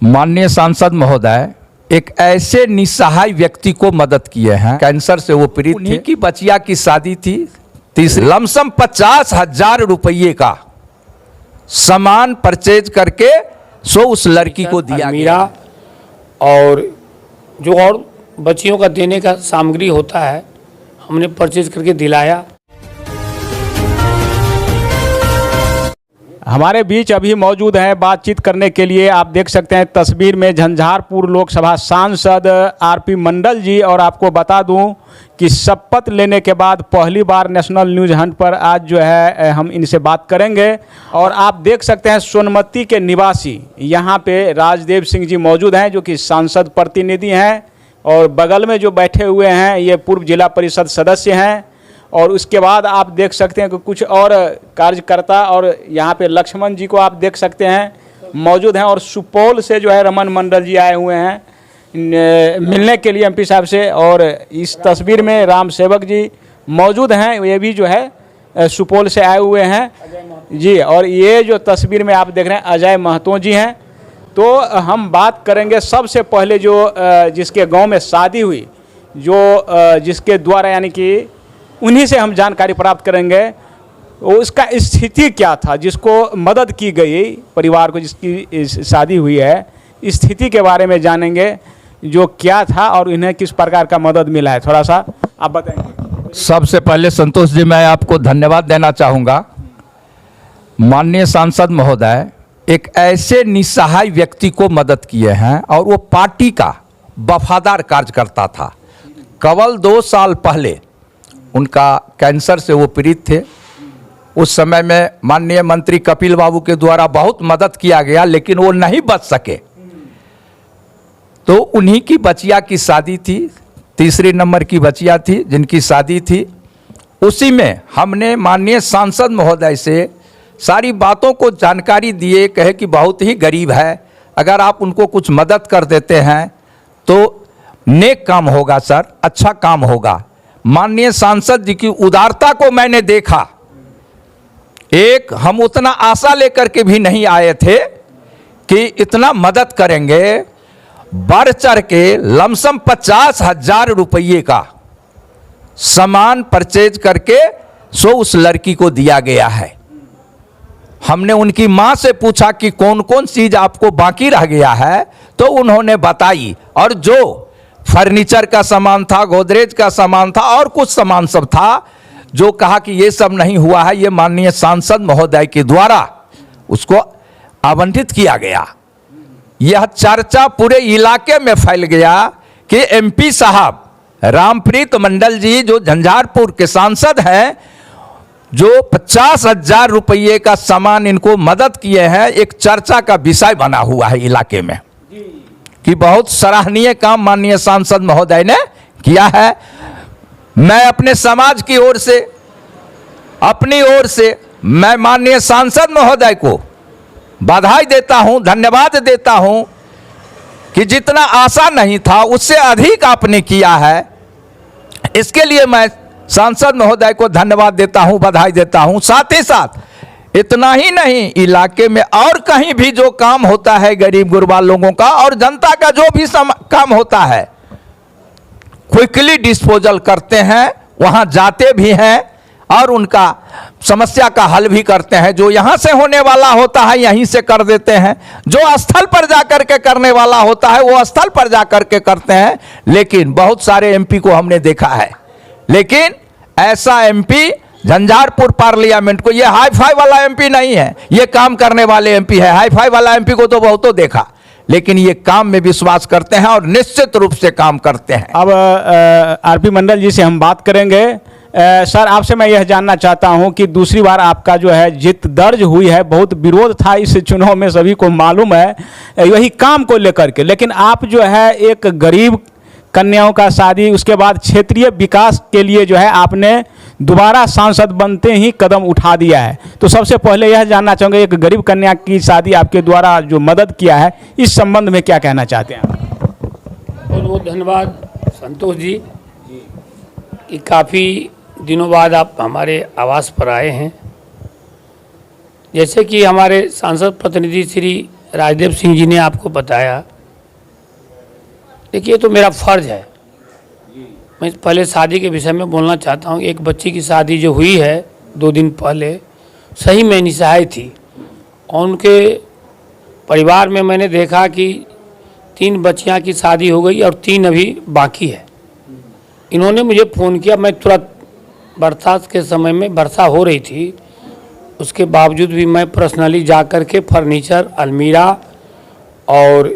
माननीय सांसद महोदय एक ऐसे निसहाय व्यक्ति को मदद किए हैं, कैंसर से वो पीड़ित थे। उन्हीं की बचिया की शादी थी। तीसरी लमसम 50,000 रुपये का सामान परचेज करके उस लड़की को दिया गया। और जो और बच्चियों का देने का सामग्री होता है हमने परचेज करके दिलाया। हमारे बीच अभी मौजूद हैं बातचीत करने के लिए। आप देख सकते हैं तस्वीर में झंझारपुर लोकसभा सांसद आरपी मंडल जी। और आपको बता दूं कि शपथ लेने के बाद पहली बार नेशनल न्यूज़ हंट पर आज जो है हम इनसे बात करेंगे। और आप देख सकते हैं सोनमती के निवासी यहाँ पे राजदेव सिंह जी मौजूद हैं, जो कि सांसद प्रतिनिधि हैं। और बगल में जो बैठे हुए हैं ये पूर्व जिला परिषद सदस्य हैं। और उसके बाद आप देख सकते हैं कि कुछ और कार्यकर्ता और यहाँ पे लक्ष्मण जी को आप देख सकते हैं मौजूद हैं। और सुपौल से जो है रमन मंडल जी आए हुए हैं मिलने के लिए एमपी साहब से। और इस तस्वीर में राम सेवक जी मौजूद हैं, ये भी जो है सुपौल से आए हुए हैं जी। और ये जो तस्वीर में आप देख रहे हैं अजय महतो जी हैं। तो हम बात करेंगे सबसे पहले जो जिसके गाँव में शादी हुई, जो जिसके द्वारा यानी कि उन्हीं से हम जानकारी प्राप्त करेंगे वो उसका स्थिति क्या था, जिसको मदद की गई परिवार को जिसकी शादी हुई है, स्थिति के बारे में जानेंगे जो क्या था और इन्हें किस प्रकार का मदद मिला है। थोड़ा सा आप बताएंगे। सबसे पहले संतोष जी मैं आपको धन्यवाद देना चाहूँगा। माननीय सांसद महोदय एक ऐसे निसहाय व्यक्ति को मदद किए हैं और वो पार्टी का वफादार कार्यकर्ता था। केवल 2 साल पहले उनका कैंसर से वो पीड़ित थे। उस समय में माननीय मंत्री कपिल बाबू के द्वारा बहुत मदद किया गया, लेकिन वो नहीं बच सके। तो उन्हीं की बचिया की शादी थी, तीसरी नंबर की बचिया थी जिनकी शादी थी। उसी में हमने माननीय सांसद महोदय से सारी बातों को जानकारी दिए, कहे कि बहुत ही गरीब है, अगर आप उनको कुछ मदद कर देते हैं तो नेक काम होगा सर, अच्छा काम होगा। माननीय सांसद जी की उदारता को मैंने देखा। एक हम उतना आशा लेकर के भी नहीं आए थे कि इतना मदद करेंगे। बढ़ चढ़ के लमसम 50,000 रुपये का सामान परचेज करके उस लड़की को दिया गया है। हमने उनकी मां से पूछा कि कौन कौन चीज आपको बाकी रह गया है, तो उन्होंने बताई। और जो फर्नीचर का सामान था, गोदरेज का सामान था और कुछ सामान सब था, जो कहा कि ये सब नहीं हुआ है, ये माननीय सांसद महोदय के द्वारा उसको आवंटित किया गया। यह चर्चा पूरे इलाके में फैल गया कि एमपी साहब रामप्रीत मंडल जी जो झंझारपुर के सांसद हैं, जो 50,000 रुपये का सामान इनको मदद किए हैं, एक चर्चा का विषय बना हुआ है इलाके में कि बहुत सराहनीय काम माननीय सांसद महोदय ने किया है। मैं अपने समाज की ओर से, अपनी ओर से मैं माननीय सांसद महोदय को बधाई देता हूं, धन्यवाद देता हूं कि जितना आशा नहीं था उससे अधिक आपने किया है। इसके लिए मैं सांसद महोदय को धन्यवाद देता हूं, बधाई देता हूं। साथ ही साथ इतना ही नहीं, इलाके में और कहीं भी जो काम होता है गरीब गुरबा लोगों का और जनता का जो भी काम होता है, क्विकली डिस्पोजल करते हैं, वहां जाते भी हैं और उनका समस्या का हल भी करते हैं। जो यहां से होने वाला होता है यहीं से कर देते हैं, जो स्थल पर जाकर के करने वाला होता है वो स्थल पर जाकर के करते हैं। लेकिन बहुत सारे एमपी को हमने देखा है, लेकिन ऐसा एमपी झंझारपुर पार्लियामेंट को, ये हाई फाई वाला एमपी नहीं है, ये काम करने वाले एमपी है। हाई फाई वाला एमपी को तो बहुतों देखा, लेकिन ये काम में विश्वास करते हैं और निश्चित रूप से काम करते हैं। अब आरपी मंडल जी से हम बात करेंगे। सर आपसे मैं यह जानना चाहता हूं कि दूसरी बार आपका जो है जीत दर्ज हुई है, बहुत विरोध था इस चुनाव में, सभी को मालूम है यही काम को लेकर के, लेकिन आप जो है एक गरीब कन्याओं का शादी, उसके बाद क्षेत्रीय विकास के लिए जो है आपने दोबारा सांसद बनते ही कदम उठा दिया है। तो सबसे पहले यह जानना चाहूँगा, एक गरीब कन्या की शादी आपके द्वारा जो मदद किया है, इस संबंध में क्या कहना चाहते हैं? बहुत बहुत धन्यवाद संतोष जी कि काफ़ी दिनों बाद आप हमारे आवास पर आए हैं। जैसे कि हमारे सांसद प्रतिनिधि श्री राजदेव सिंह जी ने आपको बताया, देखिए, ये तो मेरा फर्ज है। मैं पहले शादी के विषय में बोलना चाहता हूँ। एक बच्ची की शादी जो हुई है 2 दिन पहले, सही में निसहाय थी, और उनके परिवार में मैंने देखा कि 3 बच्चियाँ की शादी हो गई और 3 अभी बाकी है। इन्होंने मुझे फ़ोन किया, मैं तुरंत, बरसात के समय में वर्षा हो रही थी, उसके बावजूद भी मैं पर्सनली जा कर के फर्नीचर, अलमीरा और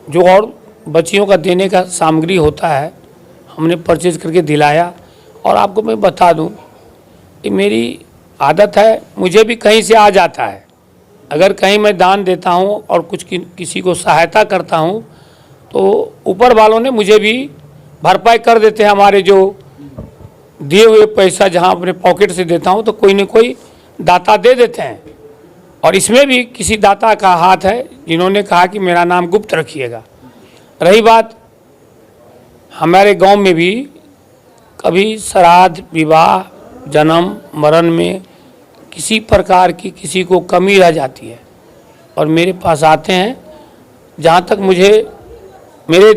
जो और बच्चियों का देने का सामग्री होता है हमने परचेज करके दिलाया। और आपको मैं बता दूं कि मेरी आदत है, मुझे भी कहीं से आ जाता है। अगर कहीं मैं दान देता हूं और कुछ किसी को सहायता करता हूं तो ऊपर वालों ने मुझे भी भरपाई कर देते हैं। हमारे जो दिए हुए पैसा जहां अपने पॉकेट से देता हूं तो कोई न कोई दाता दे देते हैं, और इसमें भी किसी दाता का हाथ है जिन्होंने कहा कि मेरा नाम गुप्त रखिएगा। रही बात, हमारे गांव में भी कभी श्राद्ध, विवाह, जन्म, मरण में किसी प्रकार की किसी को कमी रह जाती है और मेरे पास आते हैं। जहाँ तक मुझे मेरे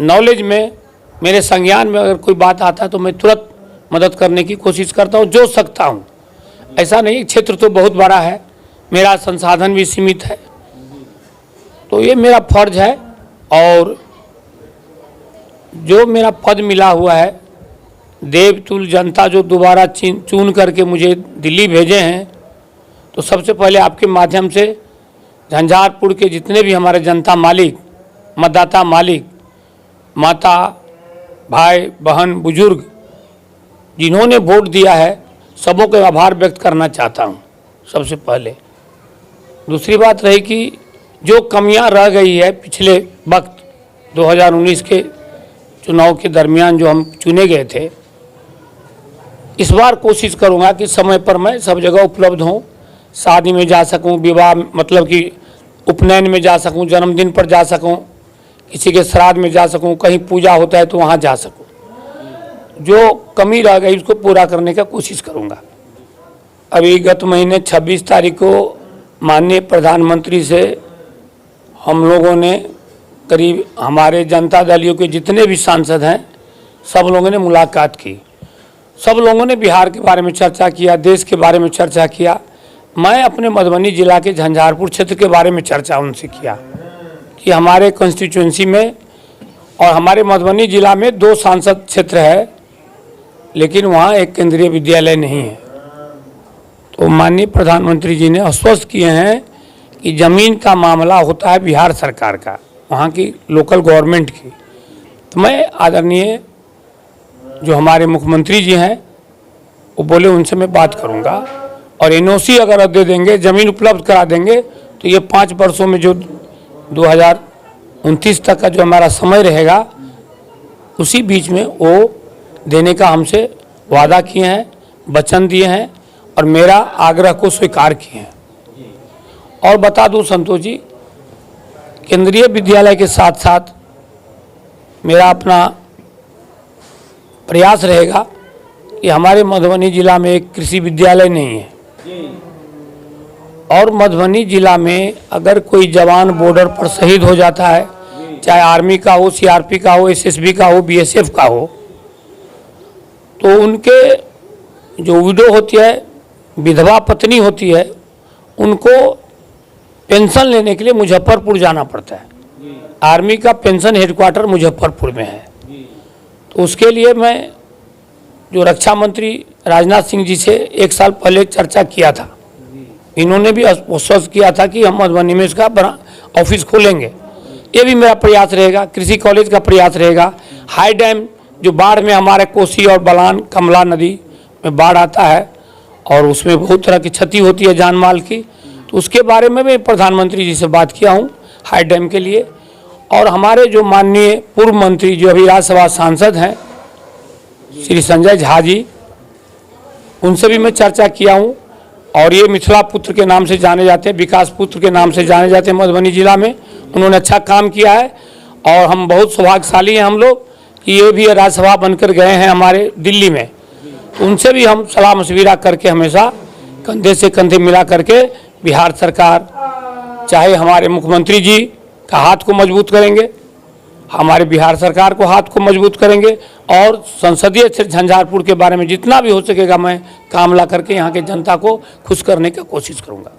नॉलेज में, मेरे संज्ञान में अगर कोई बात आता है तो मैं तुरंत मदद करने की कोशिश करता हूँ जो सकता हूँ। ऐसा नहीं, क्षेत्र तो बहुत बड़ा है, मेरा संसाधन भी सीमित है, तो ये मेरा फर्ज है। और जो मेरा पद मिला हुआ है, देवतुल्य जनता जो दोबारा चुन करके मुझे दिल्ली भेजे हैं, तो सबसे पहले आपके माध्यम से झंझारपुर के जितने भी हमारे जनता मालिक, मतदाता मालिक, माता, भाई, बहन, बुजुर्ग जिन्होंने वोट दिया है, सबों के आभार व्यक्त करना चाहता हूं सबसे पहले। दूसरी बात रही कि जो कमियां रह गई है पिछले वक्त 2019 के चुनाव के दरमियान जो हम चुने गए थे, इस बार कोशिश करूंगा कि समय पर मैं सब जगह उपलब्ध हूं, शादी में जा सकूं, विवाह मतलब कि उपनयन में जा सकूं, जन्मदिन पर जा सकूं, किसी के श्राद्ध में जा सकूं, कहीं पूजा होता है तो वहां जा सकूं। जो कमी रह गई उसको पूरा करने का कोशिश करूंगा। अभी गत महीने 26 तारीख को माननीय प्रधानमंत्री से हम लोगों ने, करीब हमारे जनता दलियों के जितने भी सांसद हैं, सब लोगों ने मुलाकात की। सब लोगों ने बिहार के बारे में चर्चा किया, देश के बारे में चर्चा किया। मैं अपने मधुबनी जिला के झंझारपुर क्षेत्र के बारे में चर्चा उनसे किया कि हमारे कॉन्स्टिट्यूएंसी में और हमारे मधुबनी जिला में 2 सांसद क्षेत्र है, लेकिन वहाँ एक केंद्रीय विद्यालय नहीं है। तो माननीय प्रधानमंत्री जी ने आश्वस्त किए हैं कि ज़मीन का मामला होता है बिहार सरकार का, वहाँ की लोकल गवर्नमेंट की। तो मैं आदरणीय जो हमारे मुख्यमंत्री जी हैं वो बोले, उनसे मैं बात करूँगा और एनओसी अगर दे देंगे, ज़मीन उपलब्ध करा देंगे, तो ये 5 वर्षों में जो 2029 तक का जो हमारा समय रहेगा, उसी बीच में वो देने का हमसे वादा किए हैं, वचन दिए हैं और मेरा आग्रह को स्वीकार किए हैं। और बता दूं संतोष जी, केंद्रीय विद्यालय के साथ साथ मेरा अपना प्रयास रहेगा कि हमारे मधुबनी जिला में एक कृषि विद्यालय नहीं है, और मधुबनी जिला में अगर कोई जवान बॉर्डर पर शहीद हो जाता है, चाहे आर्मी का हो, सीआरपी का हो, एसएसबी का हो, बीएसएफ का हो, तो उनके जो विडो होती है, विधवा पत्नी होती है, उनको पेंशन लेने के लिए मुजफ्फरपुर जाना पड़ता है। आर्मी का पेंशन हेडक्वार्टर मुजफ्फरपुर में है। तो उसके लिए मैं जो रक्षा मंत्री राजनाथ सिंह जी से 1 साल पहले चर्चा किया था, इन्होंने भी आश्वस्त किया था कि हम मधुबनी में इसका बड़ा ऑफिस खोलेंगे। ये भी मेरा प्रयास रहेगा, कृषि कॉलेज का प्रयास रहेगा। हाई डैम जो बाढ़ में हमारे कोसी और बलान, कमला नदी में बाढ़ आता है और उसमें बहुत तरह की क्षति होती है जान माल की, तो उसके बारे में भी प्रधानमंत्री जी से बात किया हूँ हाई डैम के लिए। और हमारे जो माननीय पूर्व मंत्री जो अभी राज्यसभा सांसद हैं श्री संजय झा जी, उनसे भी मैं चर्चा किया हूँ। और ये मिथिला पुत्र के नाम से जाने जाते हैं, विकास पुत्र के नाम से जाने जाते हैं मधुबनी जिला में। उन्होंने अच्छा काम किया है और हम बहुत सौभाग्यशाली हैं हम लोग कि ये भी राज्यसभा बनकर गए हैं हमारे दिल्ली में। तो उनसे भी हम सलाह मशविरा करके हमेशा कंधे से कंधे मिला करके बिहार सरकार चाहे हमारे मुख्यमंत्री जी का हाथ को मजबूत करेंगे, हमारे बिहार सरकार को हाथ को मजबूत करेंगे और संसदीय क्षेत्र झंझारपुर के बारे में जितना भी हो सकेगा मैं काम ला करके यहाँ के जनता को खुश करने की कोशिश करूँगा।